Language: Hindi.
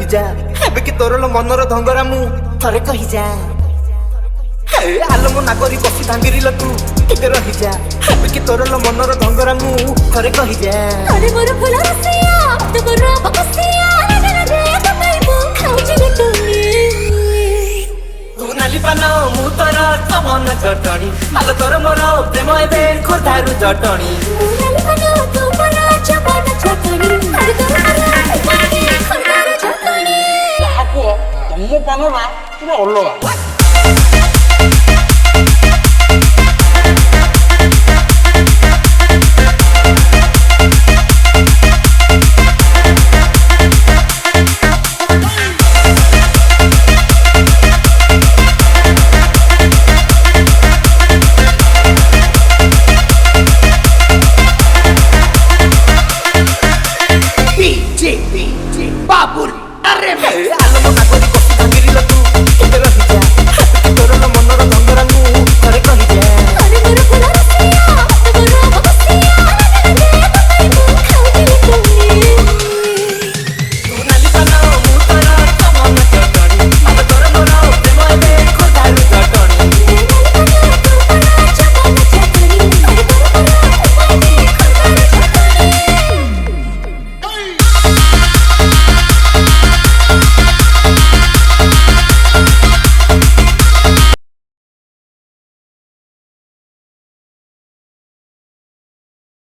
ରହିଯା ଏବେ କି ତୋର ମନର ଧଙ୍ଗରା ମୁଁ ଥରେ କହିଯା ଆଲୋ ମୋ ନାଗରି ବସି ଭାଙ୍ଗିରିଲ ତୁ ଟିକେ ରହିଯା ଏବେ କି ତୋର ମନର ଧଙ୍ଗରା ମୁଁ ଥରେ କହିଯା अरे मोर फुल रसिया तो मोर बकसिया रे रे तू खाउची गटनी तू नाली पान मु तोर तमन चटणी आलो तोर मोर प्रेम एबे खोदारु चटणी नाली खानो तू मोर चपन चटनी अरे तोर मोर पानी खरदार चटनी तुम पान ना पूरा अलग